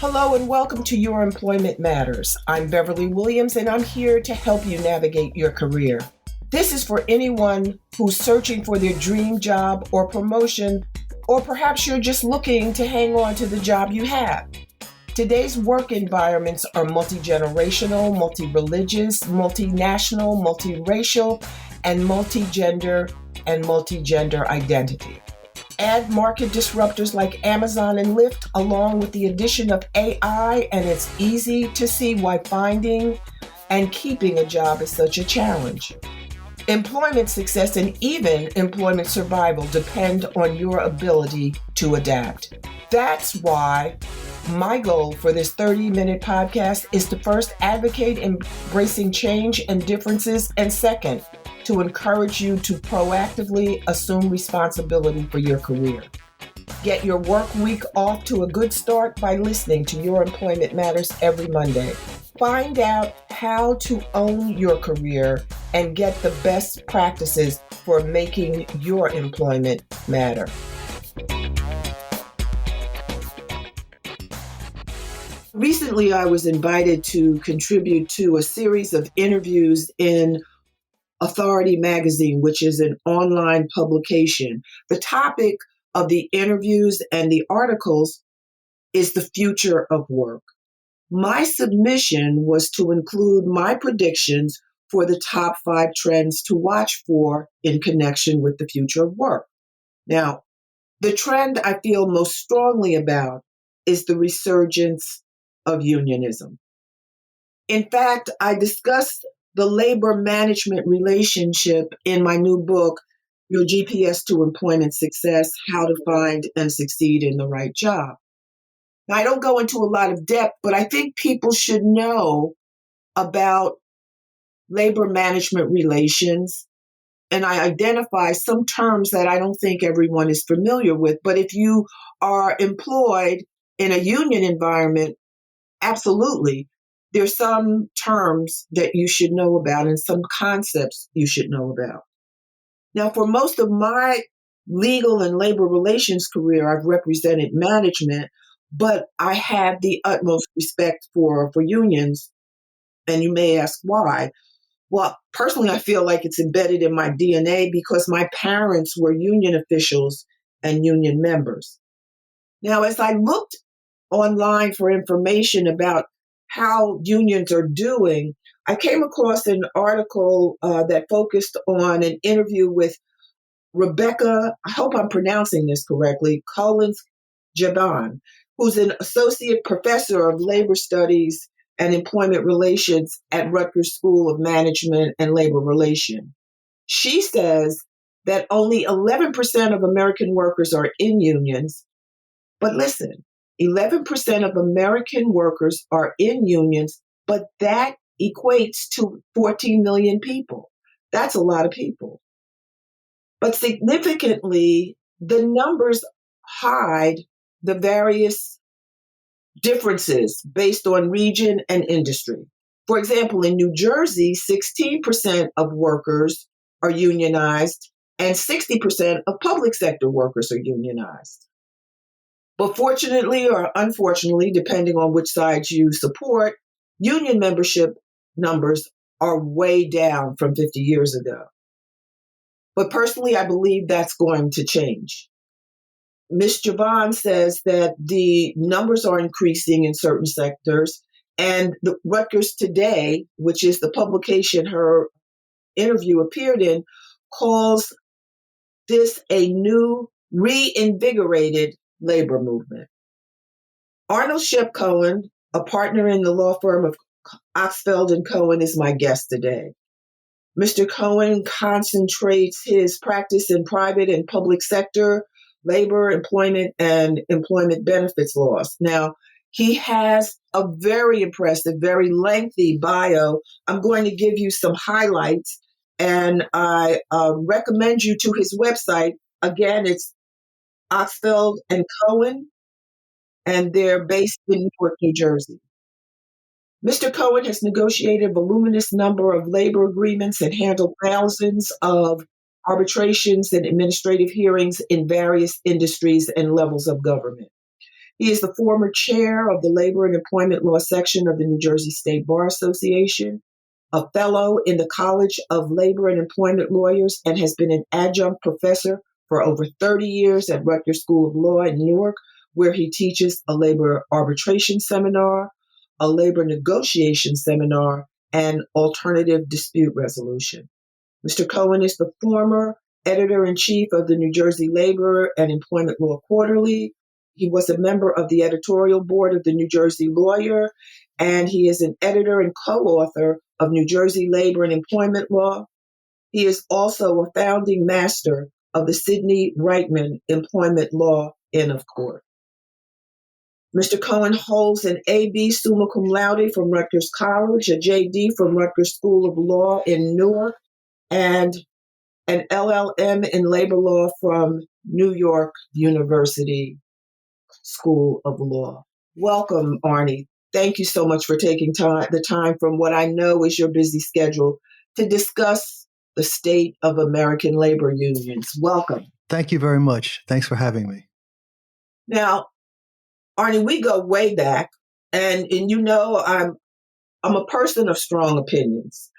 Hello and welcome to Your Employment Matters. I'm Beverly Williams and I'm here to help you navigate your career. This is for anyone who's searching for their dream job or promotion, or perhaps you're just looking to hang on to the job you have. Today's work environments are multi-generational, multi-religious, multinational, multiracial, and multi-gender identity. Add market disruptors like Amazon and Lyft, along with the addition of AI, and it's easy to see why finding and keeping a job is such a challenge. Employment success and even employment survival depend on your ability to adapt. That's why my goal for this 30-minute podcast is to first advocate embracing change and differences, and second, to encourage you to proactively assume responsibility for your career. Get your work week off to a good start by listening to Your Employment Matters every Monday. Find out how to own your career and get the best practices for making your employment matter. Recently, I was invited to contribute to a series of interviews in Authority Magazine, which is an online publication. The topic of the interviews and the articles is the future of work. My submission was to include my predictions for the top 5 trends to watch for in connection with the future of work. Now, the trend I feel most strongly about is the resurgence of unionism. In fact, I discussed the labor management relationship in my new book, Your GPS to Employment Success, How to Find and Succeed in the Right Job. Now, I don't go into a lot of depth, but I think people should know about labor management relations, and I identify some terms that I don't think everyone is familiar with. But if you are employed in a union environment, absolutely, there's some terms that you should know about and some concepts you should know about. Now, for most of my legal and labor relations career, I've represented management, but I have the utmost respect for unions. And you may ask why. Well, personally, I feel like it's embedded in my DNA because my parents were union officials and union members. Now, as I looked online for information about how unions are doing, I came across an article that focused on an interview with Rebecca, I hope I'm pronouncing this correctly, Collins-Jaban, who's an associate professor of labor studies and employment relations at Rutgers School of Management and Labor Relations. She says that only 11% of American workers are in unions, but listen, 11% of American workers are in unions, but that equates to 14 million people. That's a lot of people. But significantly, the numbers hide the various differences based on region and industry. For example, in New Jersey, 16% of workers are unionized and 60% of public sector workers are unionized. But fortunately or unfortunately, depending on which side you support, union membership numbers are way down from 50 years ago. But personally, I believe that's going to change. Ms. Javan says that the numbers are increasing in certain sectors, and the Rutgers Today, which is the publication her interview appeared in, calls this a new reinvigorated labor movement. Arnold Shep Cohen, a partner in the law firm of Oxfeld Cohen, is my guest today. Mr. Cohen concentrates his practice in private and public sector labor, employment, and employment benefits laws. Now, he has a very impressive, very lengthy bio. I'm going to give you some highlights, and I recommend you to his website. Again, it's Oxfeld Cohen, and they're based in Newark, New Jersey. Mr. Cohen has negotiated a voluminous number of labor agreements and handled thousands of arbitrations and administrative hearings in various industries and levels of government. He is the former chair of the Labor and Employment Law section of the New Jersey State Bar Association, a fellow in the College of Labor and Employment Lawyers, and has been an adjunct professor for over 30 years at Rutgers School of Law in Newark, where he teaches a labor arbitration seminar, a labor negotiation seminar, and alternative dispute resolution. Mr. Cohen is the former editor-in-chief of the New Jersey Labor and Employment Law Quarterly. He was a member of the editorial board of the New Jersey Lawyer, and he is an editor and co-author of New Jersey Labor and Employment Law. He is also a founding master of the Sidney Reitman Employment Law Inn of Court. Mr. Cohen holds an A.B. summa cum laude from Rutgers College, a J.D. from Rutgers School of Law in Newark, and an LLM in labor law from New York University School of Law. Welcome, Arnie. Thank you so much for taking the time from what I know is your busy schedule to discuss the state of American labor unions. Welcome. Thank you very much. Thanks for having me. Now, Arnie, we go way back, and you know I'm a person of strong opinions.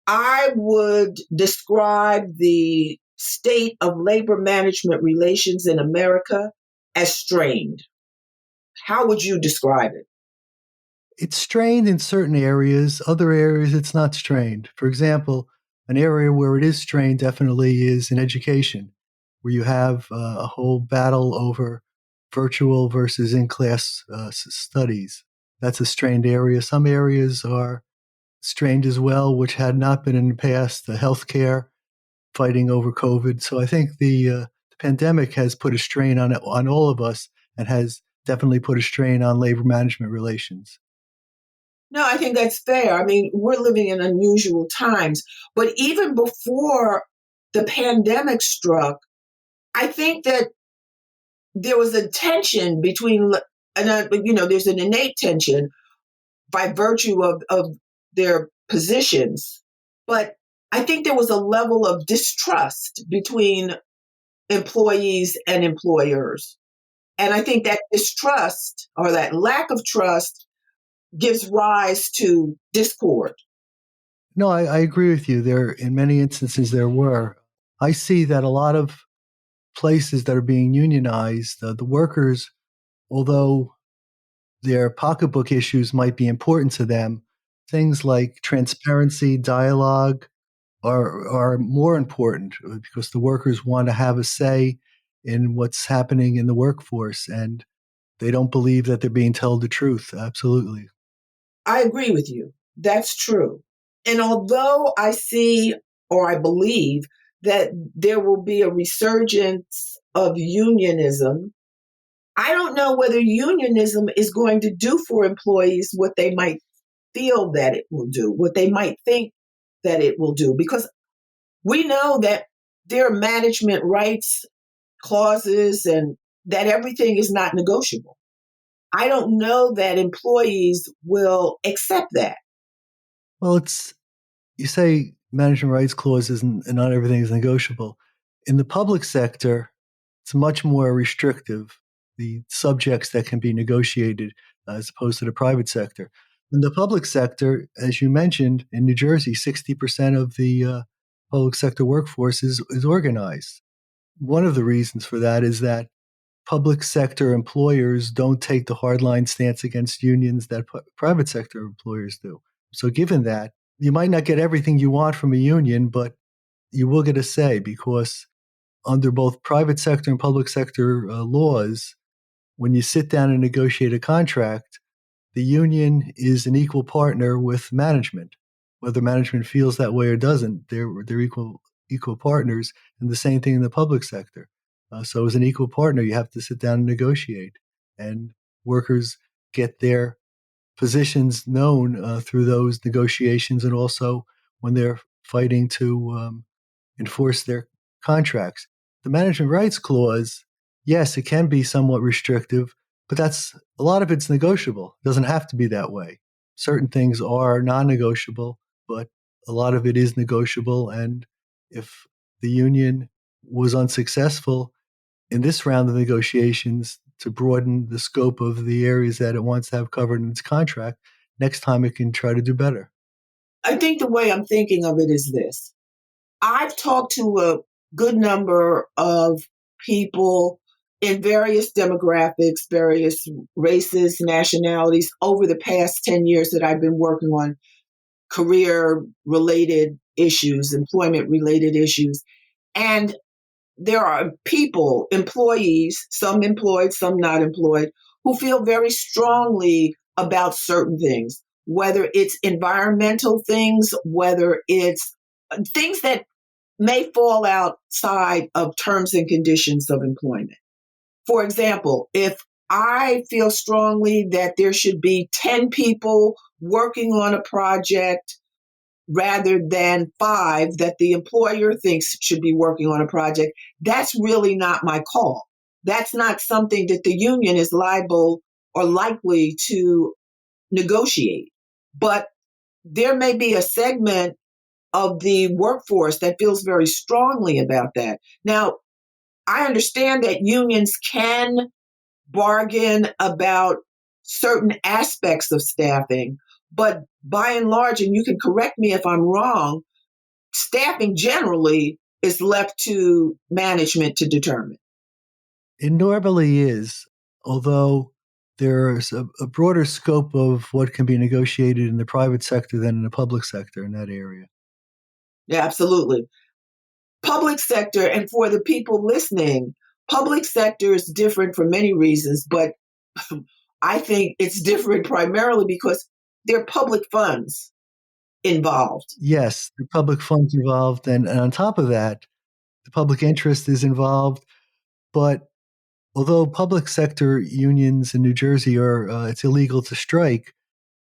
I would describe the state of labor management relations in America as strained. How would you describe it? It's strained in certain areas. Other areas, it's not strained. For example, an area where it is strained definitely is in education, where you have a whole battle over virtual versus in-class studies. That's a strained area. Some areas are strained as well, which had not been in the past, the healthcare, fighting over COVID. So I think the pandemic has put a strain on all of us and has definitely put a strain on labor management relations. No, I think that's fair. I mean, we're living in unusual times, but even before the pandemic struck, I think that there was a tension between, there's an innate tension by virtue of their positions. But I think there was a level of distrust between employees and employers. And I think that distrust or that lack of trust gives rise to discord. No, I agree with you. There, in many instances, there were. I see that a lot of places that are being unionized, the workers, although their pocketbook issues might be important to them, things like transparency, dialogue are more important because the workers want to have a say in what's happening in the workforce, and they don't believe that they're being told the truth. Absolutely. I agree with you. That's true. And although I see or I believe that there will be a resurgence of unionism, I don't know whether unionism is going to do for employees what they might feel that it will do, what they might think that it will do, because we know that there are management rights clauses and that everything is not negotiable. I don't know that employees will accept that. Well, you say management rights clauses and not everything is negotiable. In the public sector, it's much more restrictive, the subjects that can be negotiated as opposed to the private sector. In the public sector, as you mentioned, in New Jersey, 60% of the public sector workforce is organized. One of the reasons for that is that public sector employers don't take the hardline stance against unions that private sector employers do. So given that, you might not get everything you want from a union, but you will get a say because under both private sector and public sector laws, when you sit down and negotiate a contract, the union is an equal partner with management. Whether management feels that way or doesn't, they're equal partners, and the same thing in the public sector. So as an equal partner, you have to sit down and negotiate, and workers get their positions known through those negotiations, and also when they're fighting to enforce their contracts. The management rights clause, yes, it can be somewhat restrictive, but a lot of it's negotiable. It doesn't have to be that way. Certain things are non-negotiable, but a lot of it is negotiable. And if the union was unsuccessful in this round of negotiations, to broaden the scope of the areas that it wants to have covered in its contract, next time it can try to do better. I think the way I'm thinking of it is this. I've talked to a good number of people in various demographics, various races, nationalities over the past 10 years that I've been working on career related issues, employment related issues. And there are people, employees, some employed, some not employed, who feel very strongly about certain things, whether it's environmental things, whether it's things that may fall outside of terms and conditions of employment. For example, if I feel strongly that there should be 10 people working on a project rather than 5 that the employer thinks should be working on a project, that's really not my call. That's not something that the union is liable or likely to negotiate. But there may be a segment of the workforce that feels very strongly about that. Now, I understand that unions can bargain about certain aspects of staffing, but by and large, and you can correct me if I'm wrong, staffing generally is left to management to determine. It normally is, although there's a broader scope of what can be negotiated in the private sector than in the public sector in that area. Yeah, absolutely. Public sector, and for the people listening, public sector is different for many reasons, but I think it's different primarily because there are public funds involved. Yes, the public funds involved, and on top of that, the public interest is involved. But although public sector unions in New Jersey are, it's illegal to strike,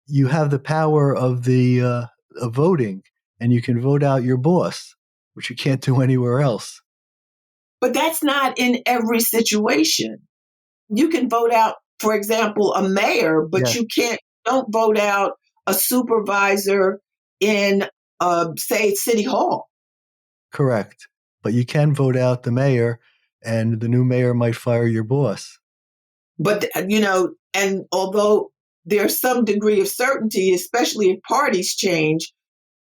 you have the power of the of voting, and you can vote out your boss, which you can't do anywhere else. But that's not in every situation. You can vote out, for example, a mayor, but Yeah, you don't vote out a supervisor in, say, City Hall. correct. But you can vote out the mayor, and the new mayor might fire your boss. But, and although there's some degree of certainty, especially if parties change,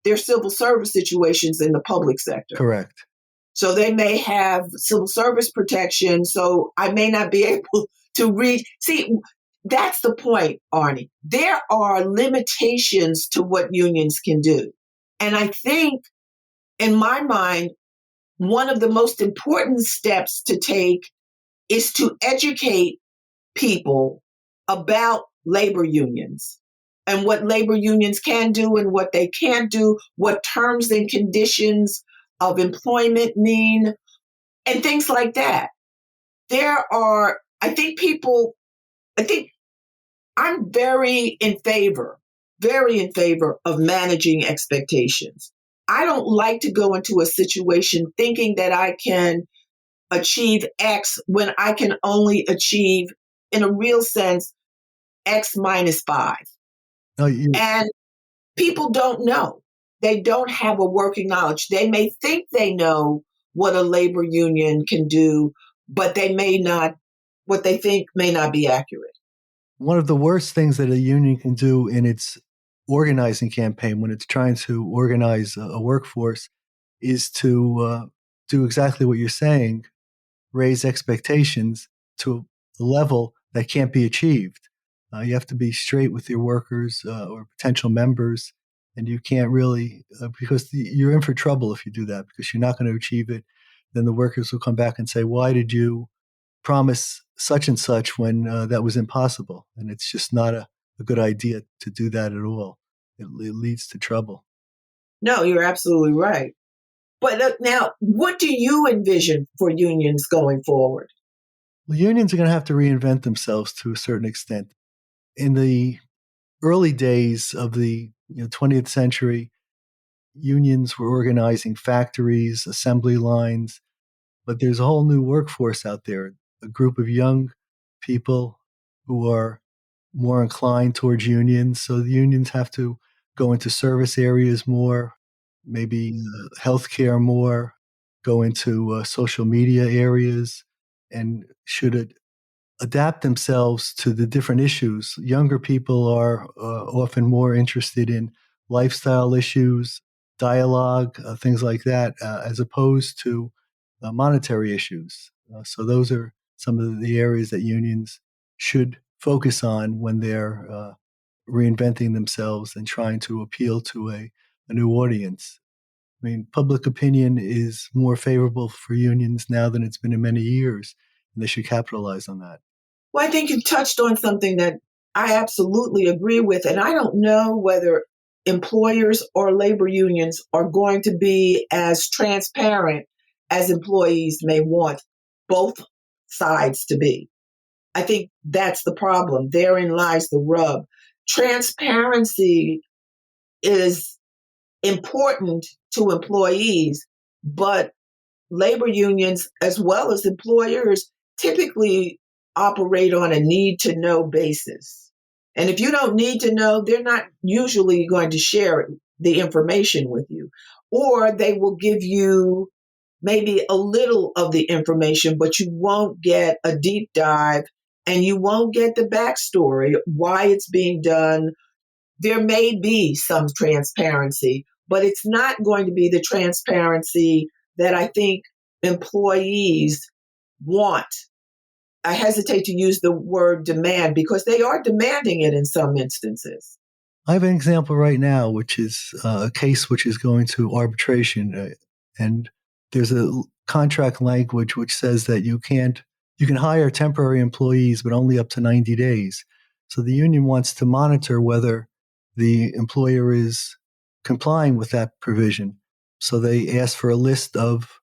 there's civil service situations in the public sector. Correct. So they may have civil service protection. So I may not be able to read. See, that's the point, Arnie. There are limitations to what unions can do. And I think, in my mind, one of the most important steps to take is to educate people about labor unions and what labor unions can do and what they can't do, what terms and conditions of employment mean, and things like that. I think I'm very in favor of managing expectations. I don't like to go into a situation thinking that I can achieve X when I can only achieve, in a real sense, X minus 5. No, And people don't know. They don't have a working knowledge. They may think they know what a labor union can do, but they may not, what they think may not be accurate. one of the worst things that a union can do in its organizing campaign when it's trying to organize a workforce is to do exactly what you're saying, raise expectations to a level that can't be achieved. You have to be straight with your workers or potential members, and you can't really, because you're in for trouble if you do that, because you're not going to achieve it. Then the workers will come back and say, why did you promise such and such when that was impossible? And it's just not a good idea to do that at all. It leads to trouble. No, you're absolutely right. But now, what do you envision for unions going forward? Well, unions are going to have to reinvent themselves to a certain extent. In the early days of the 20th century, unions were organizing factories, assembly lines, but there's a whole new workforce out there, a group of young people who are more inclined towards unions. So the unions have to go into service areas more, maybe healthcare more, go into social media areas, and should adapt themselves to the different issues. Younger people are often more interested in lifestyle issues, dialogue, things like that, as opposed to monetary issues. So those are some of the areas that unions should focus on when they're reinventing themselves and trying to appeal to a new audience. I mean, public opinion is more favorable for unions now than it's been in many years, and they should capitalize on that. Well, I think you touched on something that I absolutely agree with, and I don't know whether employers or labor unions are going to be as transparent as employees may want both sides to be. I think that's the problem. Therein lies the rub. Transparency is important to employees, but labor unions, as well as employers, typically operate on a need to know basis. And if you don't need to know, they're not usually going to share the information with you, or they will give you maybe a little of the information, but you won't get a deep dive and you won't get the backstory, why it's being done. There may be some transparency, but it's not going to be the transparency that I think employees want. I hesitate to use the word demand because they are demanding it in some instances. I have an example right now, which is a case which is going to arbitration, and there's a contract language which says that you can hire temporary employees, but only up to 90 days. So the union wants to monitor whether the employer is complying with that provision. So they ask for a list of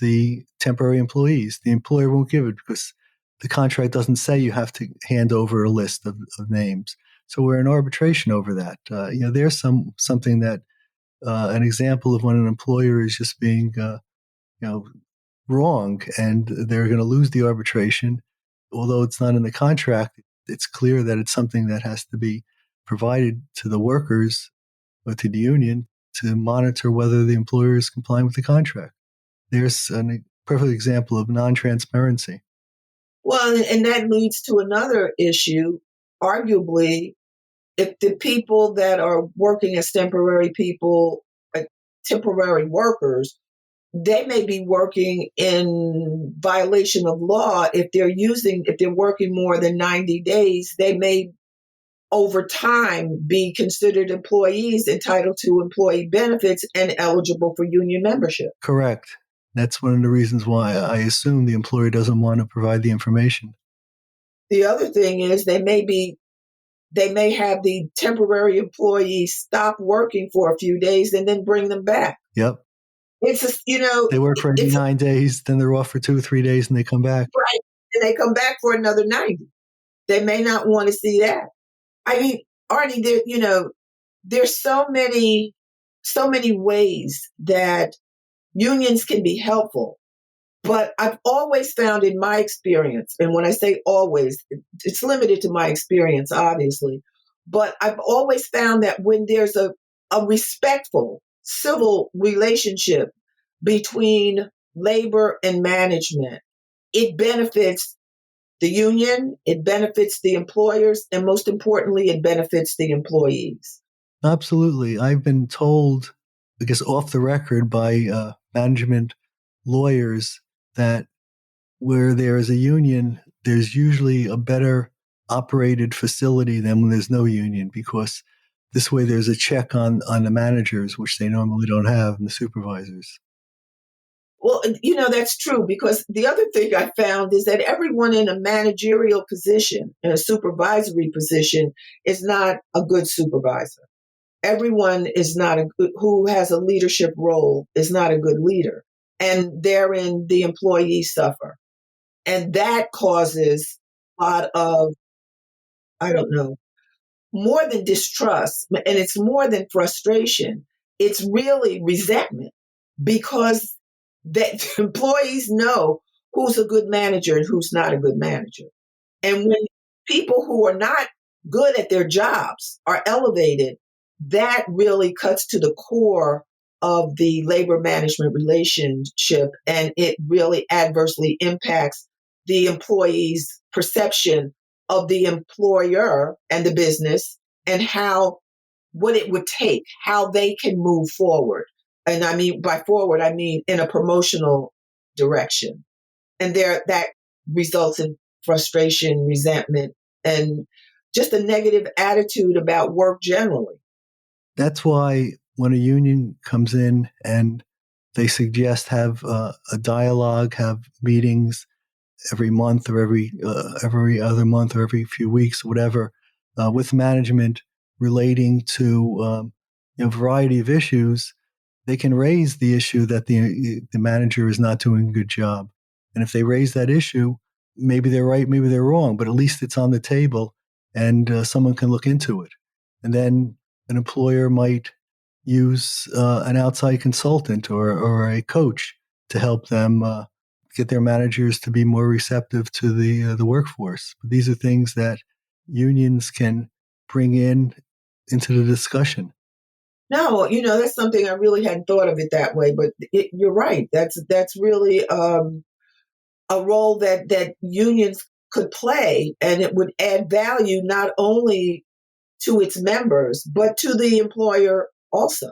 the temporary employees. The employer won't give it because the contract doesn't say you have to hand over a list of names. So we're in arbitration over that. There's something that an example of when an employer is just being wrong, and they're going to lose the arbitration. Although it's not in the contract, it's clear that it's something that has to be provided to the workers or to the union to monitor whether the employer is complying with the contract. There's a perfect example of non-transparency. Well, and that leads to another issue. Arguably, if the people that are working as temporary people, temporary workers, they may be working in violation of law. If they're working more than 90 days, they may over time be considered employees entitled to employee benefits and eligible for union membership. Correct. That's one of the reasons why I assume the employer doesn't want to provide the information. The other thing is they may have the temporary employee stop working for a few days and then bring them back. Yep. They work for 89 days, then they're off for 2 or 3 days and they come back. Right. And they come back for another 90. They may not want to see that. I mean, Arnie, there's so many ways that unions can be helpful. But I've always found in my experience, and when I say always, it's limited to my experience, obviously, but I've always found that when there's a respectful, civil relationship between labor and management, it benefits the union, it benefits the employers, and most importantly, it benefits the employees. Absolutely. I've been told, I guess off the record by management lawyers, that where there is a union, there's usually a better operated facility than when there's no union, because this way there's a check on the managers, which they normally don't have, and the supervisors. Well, that's true, because the other thing I found is that everyone in a managerial position, in a supervisory position, is not a good supervisor. Everyone who has a leadership role is not a good leader. And therein the employees suffer. And that causes a lot of, I don't know, more than distrust, and it's more than frustration. It's really resentment, because that employees know who's a good manager and who's not a good manager. And when people who are not good at their jobs are elevated, that really cuts to the core of the labor management relationship, and it really adversely impacts the employee's perception of the employer and the business, and how what it would take, how they can move forward. And I mean by forward, I mean in a promotional direction. And there that results in frustration, resentment, and just a negative attitude about work generally. That's why when a union comes in and they suggest have a dialogue, have meetings every month or every other month or every few weeks, whatever, with management relating to a variety of issues, they can raise the issue that the manager is not doing a good job. And if they raise that issue, maybe they're right, maybe they're wrong, but at least it's on the table and someone can look into it. And then an employer might use an outside consultant or a coach to help them get their managers to be more receptive to the workforce. But these are things that unions can bring into the discussion. No, that's something I really hadn't thought of it that way, but you're right. That's really a role that unions could play, and it would add value not only to its members but to the employer also.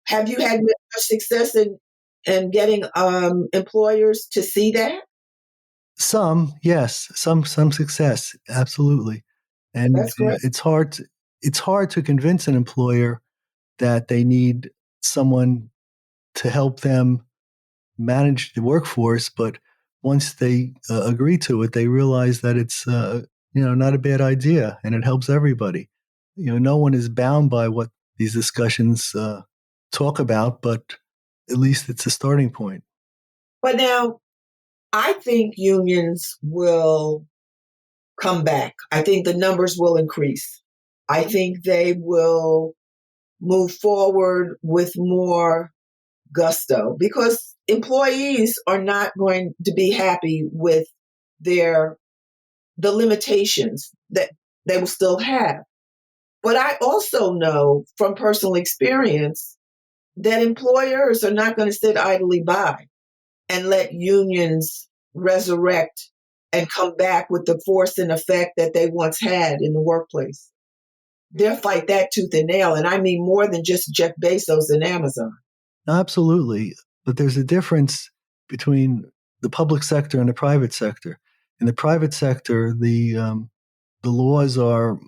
Have you had much success in getting employers to see that? Some, yes, some success, absolutely, and That's great. it's hard to convince an employer that they need someone to help them manage the workforce. But once they agree to it, they realize that it's not a bad idea, and it helps everybody. No one is bound by what these discussions talk about, but at least it's a starting point. But now I think unions will come back. I think the numbers will increase. I think they will move forward with more gusto because employees are not going to be happy with the limitations that they will still have. But I also know from personal experience that employers are not going to sit idly by and let unions resurrect and come back with the force and effect that they once had in the workplace. They'll fight that tooth and nail. And I mean more than just Jeff Bezos and Amazon. Absolutely. But there's a difference between the public sector and the private sector. In the private sector, the laws are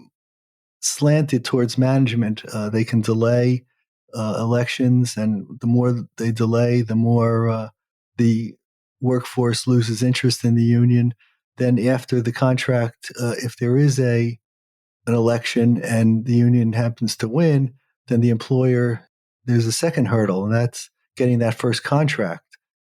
slanted towards management. They can delay elections, and the more they delay, the more the workforce loses interest in the union. Then, after the contract, if there is an election and the union happens to win, then the employer, there's a second hurdle, and that's getting that first contract.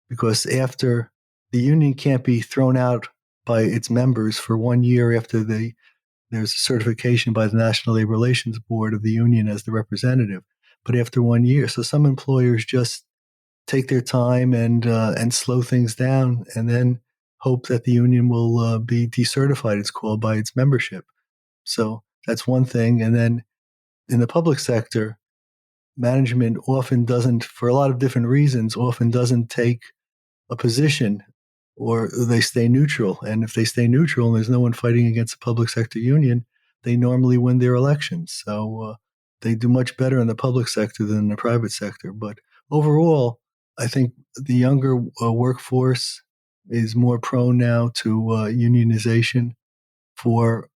Because after the union can't be thrown out by its members for 1 year after there's a certification by the National Labor Relations Board of the union as the representative, but after 1 year. So some employers just take their time and slow things down, and then hope that the union will be decertified, it's called, by its membership. So that's one thing. And then in the public sector, management often doesn't, for a lot of different reasons, often doesn't take a position, or they stay neutral. And if they stay neutral and there's no one fighting against the public sector union, they normally win their elections. So they do much better in the public sector than in the private sector. But overall, I think the younger workforce is more prone now to unionization for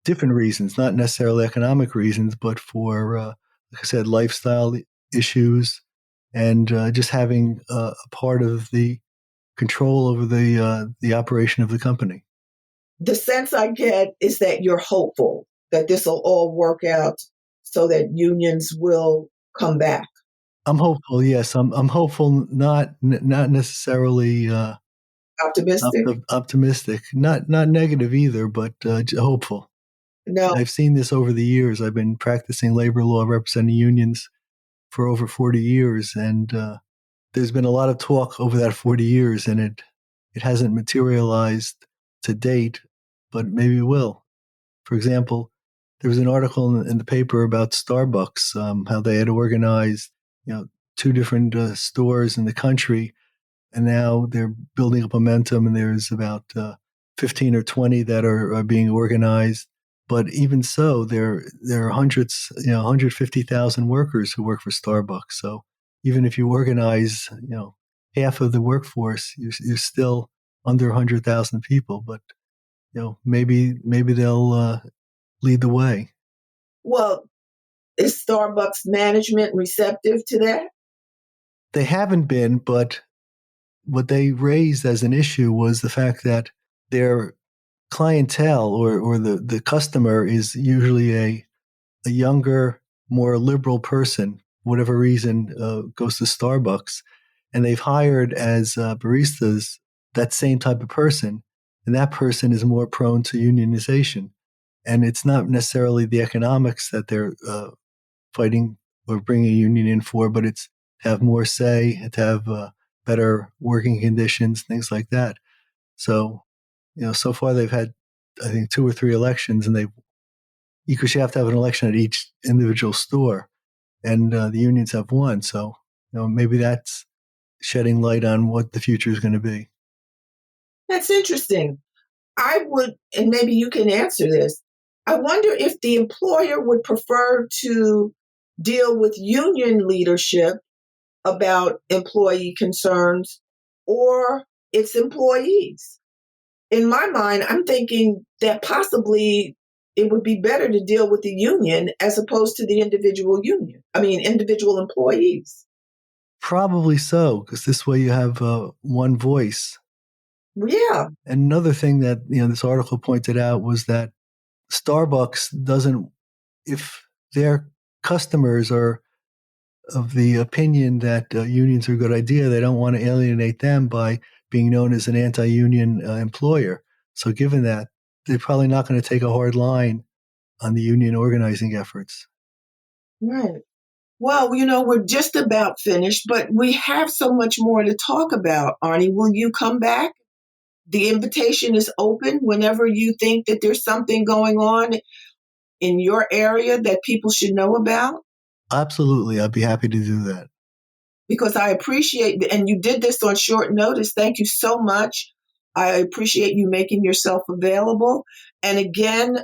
different reasons, not necessarily economic reasons, but for, like I said, lifestyle issues and just having a part of the control over the operation of the company. The sense I get is that you're hopeful that this will all work out so that unions will come back. I'm hopeful. Yes, I'm hopeful. Not necessarily Optimistic? optimistic. Not negative either, but hopeful. No. I've seen this over the years. I've been practicing labor law, representing unions for over 40 years, and there's been a lot of talk over that 40 years, and it hasn't materialized to date, but maybe it will. For example, there was an article in the paper about Starbucks, how they had organized, two different stores in the country, and now they're building up momentum, and there's about 15 or 20 that are being organized. But even so, there are hundreds, 150,000 workers who work for Starbucks. So even if you organize, half of the workforce, you're still under 100,000 people. But maybe they'll lead the way. Well, is Starbucks management receptive to that? They haven't been, but what they raised as an issue was the fact that their clientele or the customer is usually a younger, more liberal person, whatever reason, goes to Starbucks. And they've hired as baristas that same type of person. And that person is more prone to unionization. And it's not necessarily the economics that they're fighting or bringing a union in for, but it's to have more say, to have better working conditions, things like that. So, so far they've had, I think, 2 or 3 elections, and because you have to have an election at each individual store, and the unions have won. So, maybe that's shedding light on what the future is going to be. That's interesting. I would, and maybe you can answer this, I wonder if the employer would prefer to deal with union leadership about employee concerns or its employees. In my mind, I'm thinking that possibly it would be better to deal with the union as opposed to the individual individual employees. Probably so, because this way you have one voice. Yeah. And another thing that this article pointed out was that Starbucks doesn't, if their customers are of the opinion that unions are a good idea, they don't want to alienate them by being known as an anti-union employer. So given that, they're probably not going to take a hard line on the union organizing efforts. Right. Well, we're just about finished, but we have so much more to talk about, Arnie. Will you come back? The invitation is open whenever you think that there's something going on in your area that people should know about. Absolutely. I'd be happy to do that. Because I appreciate, and you did this on short notice. Thank you so much. I appreciate you making yourself available. And again,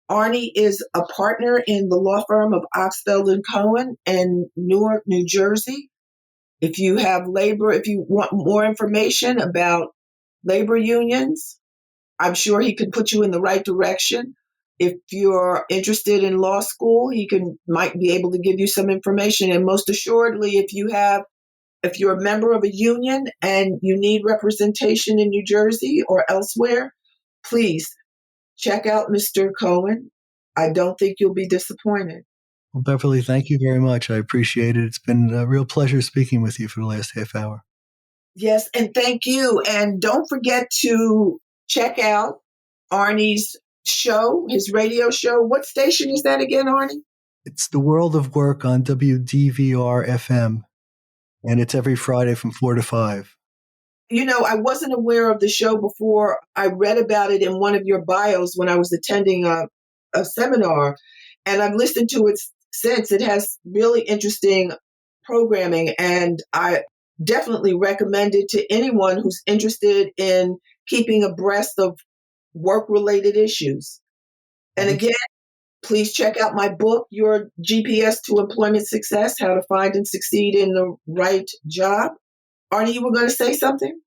Arnie is a partner in the law firm of Oxfeld Cohen in Newark, New Jersey. If you want more information about labor unions, I'm sure he could put you in the right direction. If you're interested in law school, he might be able to give you some information. And most assuredly, if you're a member of a union and you need representation in New Jersey or elsewhere, please check out Mr. Cohen. I don't think you'll be disappointed. Well, Beverly, thank you very much. I appreciate it. It's been a real pleasure speaking with you for the last half hour. Yes, and thank you. And don't forget to check out Arnie's show, his radio show. What station is that again, Arnie? It's The World of Work on WDVR FM, and it's every Friday from 4 to 5. I wasn't aware of the show before I read about it in one of your bios when I was attending a seminar, and I've listened to it since. It has really interesting programming, and I definitely recommend it to anyone who's interested in keeping abreast of work-related issues. And again, please check out my book, Your GPS to Employment Success, How to Find and Succeed in the Right Job. Arnie, you were going to say something?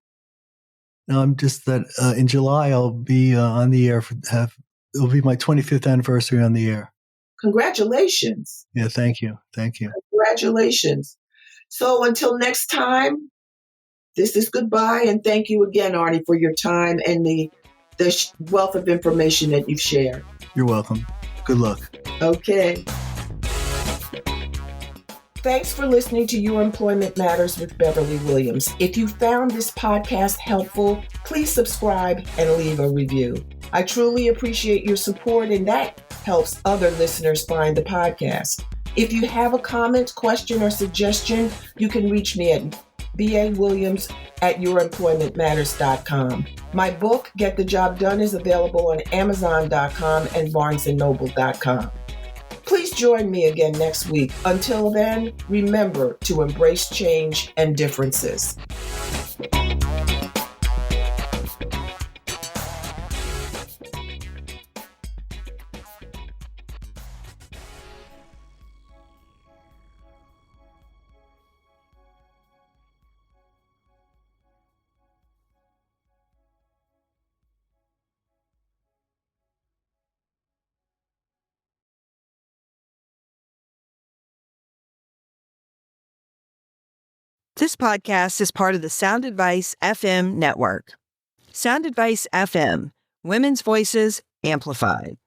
No, I'm just that in July I'll be on the air. It'll be my 25th anniversary on the air. Congratulations. Yeah, thank you. Thank you. Congratulations. So until next time, this is goodbye. And thank you again, Arnie, for your time and the wealth of information that you've shared. You're welcome. Good luck. Okay. Thanks for listening to Your Employment Matters with Beverly Williams. If you found this podcast helpful, please subscribe and leave a review. I truly appreciate your support, and that helps other listeners find the podcast. If you have a comment, question, or suggestion, you can reach me at baWilliams@youremploymentmatters.com. My book, Get the Job Done, is available on Amazon.com and BarnesandNoble.com. Please join me again next week. Until then, remember to embrace change and differences. This podcast is part of the Sound Advice FM network. Sound Advice FM, women's voices amplified.